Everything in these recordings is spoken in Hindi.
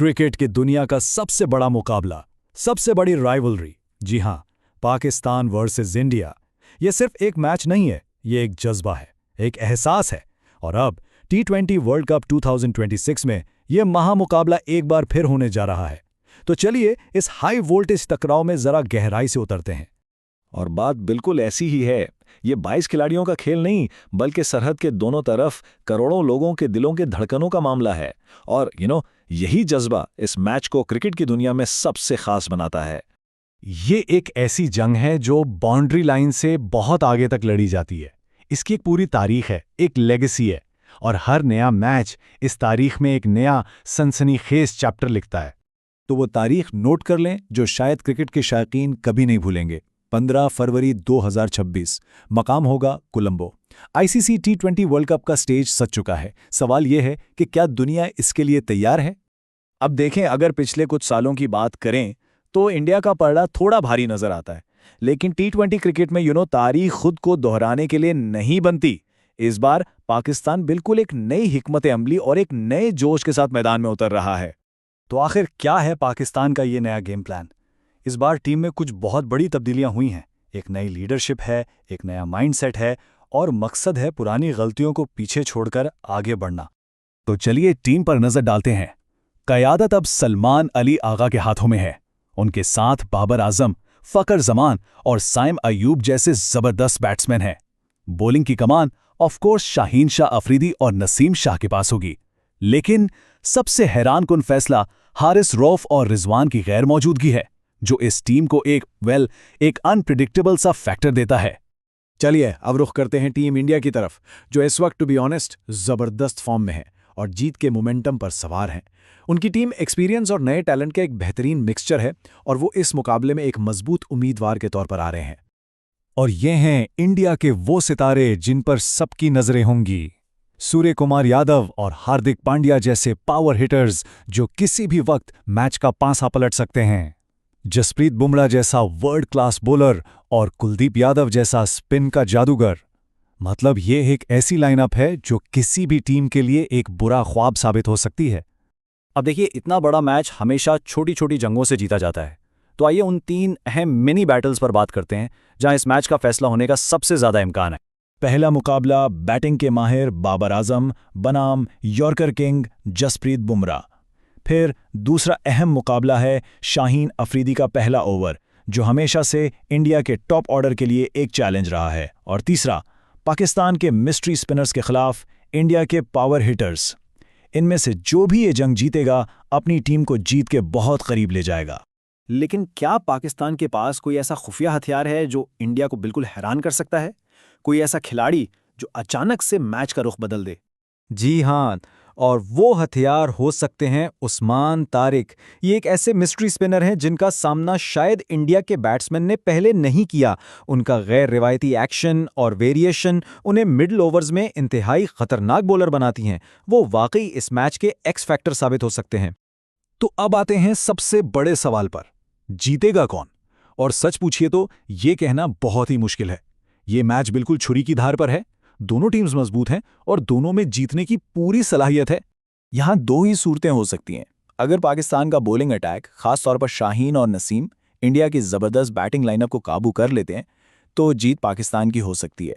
क्रिकेट की दुनिया का सबसे बड़ा मुकाबला, सबसे बड़ी राइवलरी, जी हां, पाकिस्तान वर्सेस इंडिया। ये सिर्फ एक मैच नहीं है, ये एक जज्बा है, एक एहसास है। और अब T20 वर्ल्ड कप 2026 में ये महामुकाबला एक बार फिर होने जा रहा है। तो चलिए इस हाई वोल्टेज टकराव में जरा गहराई से उतरते हैं। और बात बिल्कुल ऐसी ही है। ये 22 खिलाड़ियों का खेल नहीं, बल्कि सरहद के दोनों तरफ करोड़ों लोगों के दिलों के धड़कनों का मामला है। और यही जज्बा इस मैच को क्रिकेट की दुनिया में सबसे खास बनाता है। ये एक ऐसी जंग है जो बाउंड्री लाइन से बहुत आगे तक लड़ी जाती है। इसकी एक पूरी तारीख है, एक लेगेसी है, और हर नया मैच इस तारीख में एक नया सनसनीखेज चैप्टर लिखता है। तो वो तारीख नोट कर लें जो शायद क्रिकेट के शायकीन कभी नहीं भूलेंगे। 15 फरवरी 2026, मकाम होगा Colombo. ICC T20 world cup का स्टेज सज चुका है। सवाल यह है कि क्या दुनिया इसके लिए तैयार है? अब देखें, अगर पिछले कुछ सालों की बात करें तो इंडिया का पलड़ा थोड़ा भारी नजर आता है, लेकिन T20 क्रिकेट में तारीख खुद को दोहराने के लिए नहीं बनती। इस बार पाकिस्तान बिल्कुल एक नई हिकमत अमली और एक नए जोश के साथ मैदान में उतर रहा है। तो आखिर क्या है पाकिस्तान का ये नया गेम प्लान? इस बार टीम में कुछ बहुत बड़ी तब्दीलियां हुई हैं। एक नई लीडरशिप है, एक नया माइंडसेट है, और मकसद है पुरानी गलतियों को पीछे छोड़कर आगे बढ़ना। तो चलिए टीम पर नजर डालते हैं। क़यादत अब सलमान अली आगा के हाथों में है। उनके साथ बाबर आजम, फकर जमान और साइम अयूब जैसे जबरदस्त बैट्समैन हैं। बॉलिंग की कमान ऑफ कोर्स शाहीन शाह अफरीदी और नसीम शाह के पास होगी, लेकिन सबसे हैरानकुन फैसला हारिस रऊफ और रिजवान की गैर मौजूदगी है, जो इस टीम को एक अनप्रिडिक्टेबल सा फैक्टर देता है। चलिए अब रुख करते हैं टीम इंडिया की तरफ, जो इस वक्त टू बी ऑनेस्ट जबरदस्त फॉर्म में है और जीत के मोमेंटम पर सवार हैं। उनकी टीम एक्सपीरियंस और नए टैलेंट का एक बेहतरीन मिक्सचर है, और वो इस मुकाबले में एक मजबूत उम्मीदवार के तौर पर आ रहे हैं। और ये हैं इंडिया के वो सितारे जिन पर सबकी नजरें होंगी। सूर्य कुमार यादव और हार्दिक पांड्या जैसे पावर हिटर्स जो किसी भी वक्त मैच का पांसा पलट सकते हैं। जसप्रीत बुमराह जैसा वर्ल्ड क्लास बॉलर और कुलदीप यादव जैसा स्पिन का जादूगर। मतलब ये एक ऐसी लाइनअप है जो किसी भी टीम के लिए एक बुरा ख्वाब साबित हो सकती है। अब देखिए, इतना बड़ा मैच हमेशा छोटी छोटी जंगों से जीता जाता है। तो आइए उन 3 अहम मिनी बैटल्स पर बात करते हैं जहां इस मैच का फैसला होने का सबसे ज्यादा इम्कान है। पहला मुकाबला बैटिंग के माहिर बाबर आजम बनाम यॉर्कर किंग जसप्रीत बुमराह। फिर दूसरा अहम मुकाबला है शाहीन अफरीदी का पहला ओवर, जो हमेशा से इंडिया के टॉप ऑर्डर के लिए एक चैलेंज रहा है। और तीसरा पाकिस्तान के मिस्ट्री स्पिनर्स के खिलाफ इंडिया के पावर हिटर्स। इनमें से जो भी ये जंग जीतेगा अपनी टीम को जीत के बहुत करीब ले जाएगा। लेकिन क्या पाकिस्तान के पास कोई ऐसा खुफिया हथियार है जो इंडिया को बिल्कुल हैरान कर सकता है? कोई ऐसा खिलाड़ी जो अचानक से मैच का रुख बदल दे? जी हां, और वो हथियार हो सकते हैं उस्मान तारिक। ये एक ऐसे मिस्ट्री स्पिनर हैं जिनका सामना शायद इंडिया के बैट्समैन ने पहले नहीं किया। उनका गैर रिवायती एक्शन और वेरिएशन उन्हें मिडल ओवर्स में इंतहाई खतरनाक बॉलर बनाती हैं। वो वाकई इस मैच के एक्स फैक्टर साबित हो सकते हैं। तो अब आते हैं सबसे बड़े सवाल पर, जीतेगा कौन? और सच पूछिए तो ये कहना बहुत ही मुश्किल है। ये मैच बिल्कुल छुरी की धार पर है। दोनों टीम्स मजबूत हैं और दोनों में जीतने की पूरी सलाहियत है। यहां 2 ही सूरतें हो सकती हैं। अगर पाकिस्तान का बॉलिंग अटैक, खासतौर पर शाहीन और नसीम, इंडिया की जबरदस्त बैटिंग लाइनअप को काबू कर लेते हैं, तो जीत पाकिस्तान की हो सकती है।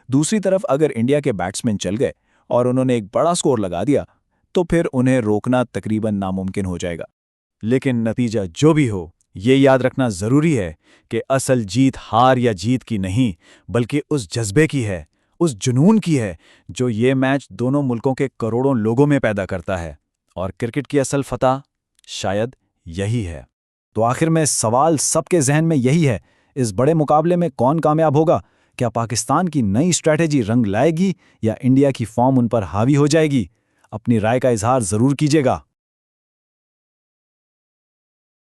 दूसरी तरफ अगर इंडिया के बैट्समैन चल गए और उन्होंने एक बड़ा स्कोर लगा दिया, तो फिर उन्हें रोकना तकरीबन नामुमकिन हो जाएगा। लेकिन नतीजा जो भी हो, ये याद रखना जरूरी है कि असल जीत हार या जीत की नहीं, बल्कि उस जज्बे की है, उस जुनून की है जो ये मैच दोनों मुल्कों के करोड़ों लोगों में पैदा करता है। और क्रिकेट की असल फतह शायद यही है। तो आखिर में सवाल सबके जहन में यही है, इस बड़े मुकाबले में कौन कामयाब होगा? क्या पाकिस्तान की नई स्ट्रैटेजी रंग लाएगी या इंडिया की फॉर्म उन पर हावी हो जाएगी? अपनी राय का इजहार जरूर कीजिएगा।